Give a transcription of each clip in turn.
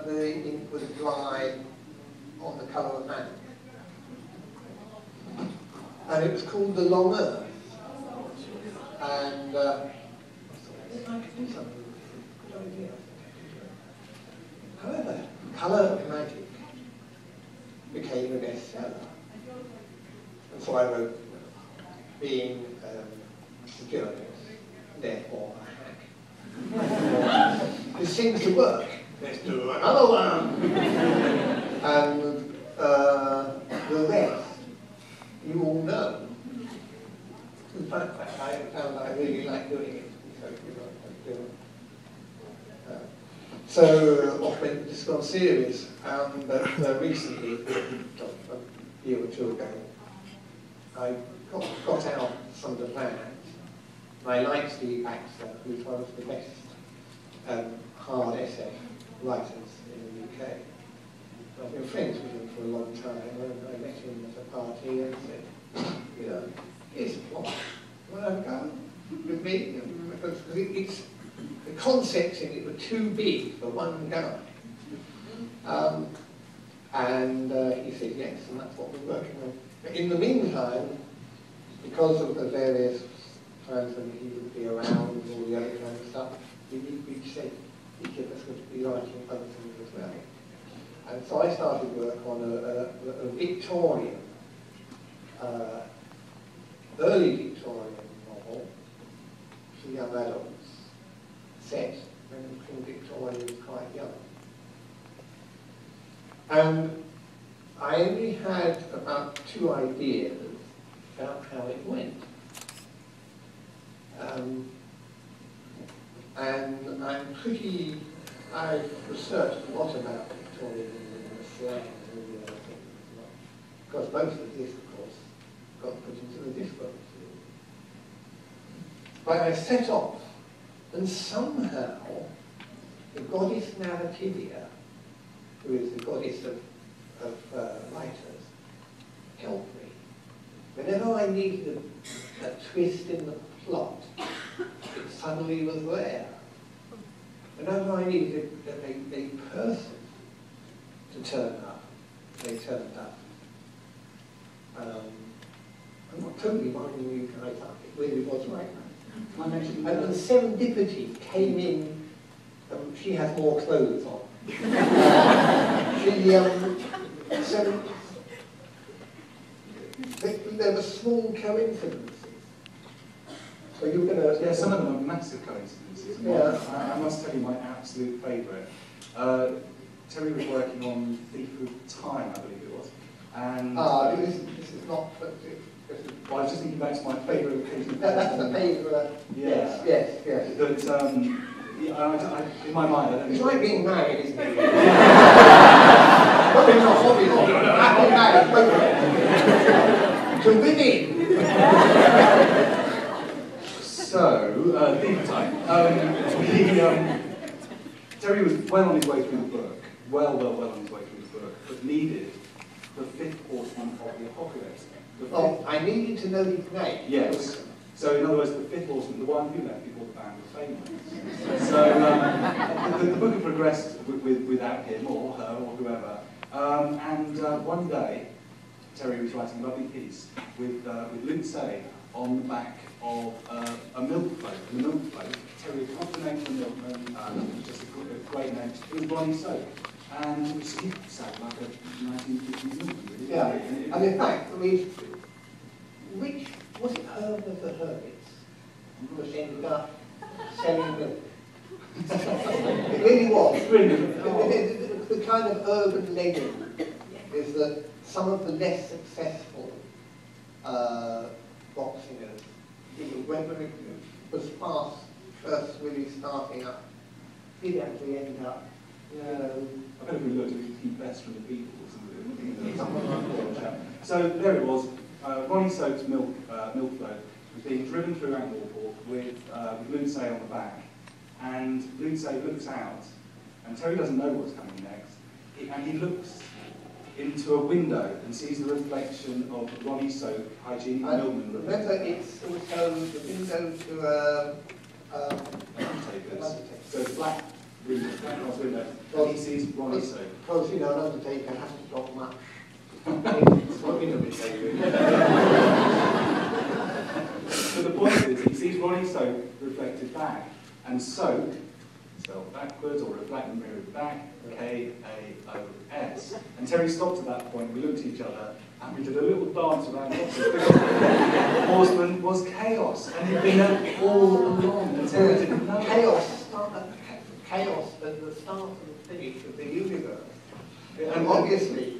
the ink was dry on the colour of hand. And it was called The Long Earth. And I could do something with it. Good idea. However, Colour of Magic became a bestseller. And so I wrote, being a journalist, therefore a hack. This seems to work. Let's do another one. And the rest, you all know. In fact, I found I really like doing it. So off went the Discworld series, and recently, a year or two ago, I got out some of the plans. I like Steve Baxter, who's one of the best hard essay writers in the UK. I've been friends with him for a long time, and I met him at a party and said, you know, here's a plot. Want to have a go with me? Because it's, the concepts in it were too big for one guy. He said yes, and that's what we're working on. But in the meantime, because of the various times when he would be around and all the other kind of stuff, we said each of us would be writing other things as well. And so I started work on a Victorian, early Victorian novel for young adults, set when King Victoria was quite young. And I only had about 2 ideas about how it went. And I've researched a lot about Victorian and the slang and all the other things, because most of this, of course, got put into the Discworld series. But I set off, and somehow the goddess Narrativia, who is the goddess of writers, helped me. Whenever I needed a twist in the plot, it suddenly was there. Whenever I needed a person to turn up, they turned up. I'm not totally winding you guys up, it really was right. And the serendipity came in, she has more clothes on. There were small coincidences. So you're going to... Yeah, some of them are massive coincidences. Yeah. I must tell you my absolute favourite. Terry was working on Thief of Time, I believe it was. And this is not... Well, I was just thinking back to my favourite occasion. That's the favourite. Yeah. Yes. But in my mind, I don't think... It's like being married, isn't it? Happy marriage, to women! So, Thief of Time. Terry was well on his way through the book, well on his way through the book, but needed the 5th horseman of the apocalypse. Oh, I needed to know his name. Yes. So, in other words, the 5th horseman, the one who left before the band was famous. So, the book had progressed without him or her or whoever. One day, Terry was writing a lovely piece with Lindsay on the back of a milk float. And the milk float, Terry had come to the name of the milkman, it was just a great name. It was Ronnie Soak. And he sounded like a 1950s milkman, really. Yeah, and in fact, which was it Herb of the Hermits, which ended up selling milk? It really was. The kind of urban legend is that some of the less successful box singers, when it was first really starting up, did actually end up, you know... I bet if we looked at the Keith Best from the Beatles, something like that. So there it was. Ronnie Soak's milk float was being driven through Ankle with Lindsay on the back, and Lindsay looks out, and Terry doesn't know what's coming next, and he looks into a window and sees the reflection of Ronnie Soak, hygienic milkman. Remember, it's also the window to So it's black window. And he sees Ronnie soap. Because, you know, an undertaker hasn't got much. So the point is, he sees Ronnie soap reflected back, and soap, spelled backwards or reflected mirrored back, K-A-O-S. And Terry stopped at that point, we looked at each other, and we did a little dance around horseman was chaos, and he'd been there all along, and Terry didn't know. Chaos at the start and the finish of the universe. And obviously.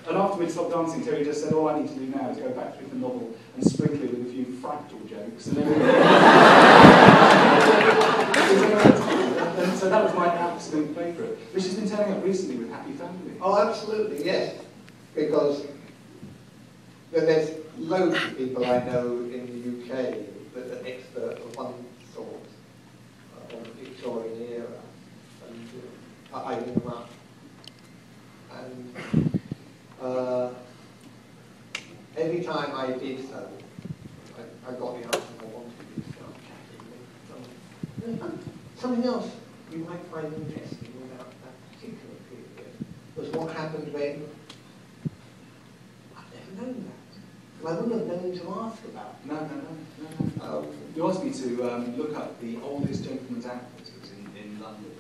And after we'd stopped dancing, Terry just said, all I need to do now is go back through the novel and sprinkle it with a few fractal jokes. And so that was my absolute favourite, which has been turning up recently with Happy Family. Oh, absolutely, yes. Because there's loads of people I know in the UK that are expert of one sort, on the Victorian era. And I ring them up. And every time I did so, I got the answer I wanted to start chatting. Something else you might find interesting about that particular period was what happened when I've never known that. I wouldn't have known to ask about it. No. You asked me to look up the oldest gentleman's outfit. It was in London.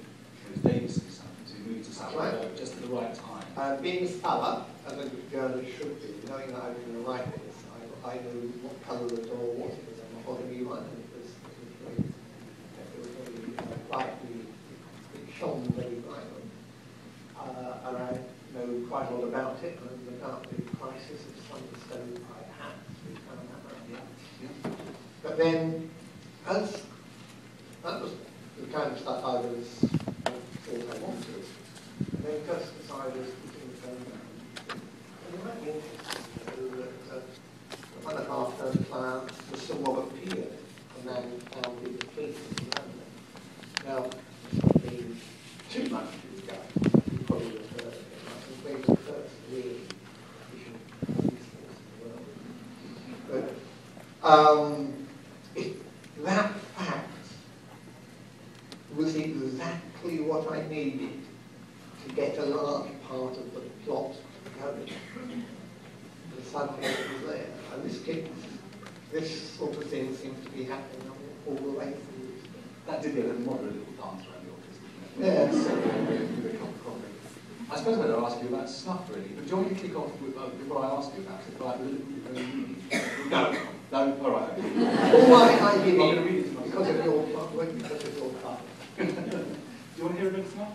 It was Davis's son, who moved to Sourdough just at the right time. Being thorough, as a good journalist should be, knowing that I was going to write this, I knew what colour the door was. It was a mahogany one, and it was very brightly, it shone very brightly. And I know quite a lot about it, and about the crisis of some of the stone-pipe hats. We found that out. Yeah. But then, as that was the kind of stuff I was thought I wanted, and then just as I was putting the phone down, and it might be interesting to know that 1.5 client was Sir Robert Peel, a man who founded the police in London. Now, it's not been too much to this guy. You probably have heard of him. I think he was the first really efficient police force in the world. But that fact was exactly what I needed to get a large part of the plot going. And suddenly it was there. And this sort of thing seems to be happening all the way through. That did get a moderate little dance around the office, didn't it? Yes. With a cup of coffee. I suppose I'd ask you about Snuff, really. But do you want me to kick off with, before I ask you about it, by a little bit of No. No? All right. Okay. All I did I'm going to it read it to because of your club, because of your club. Do you want to hear a bit of Snuff?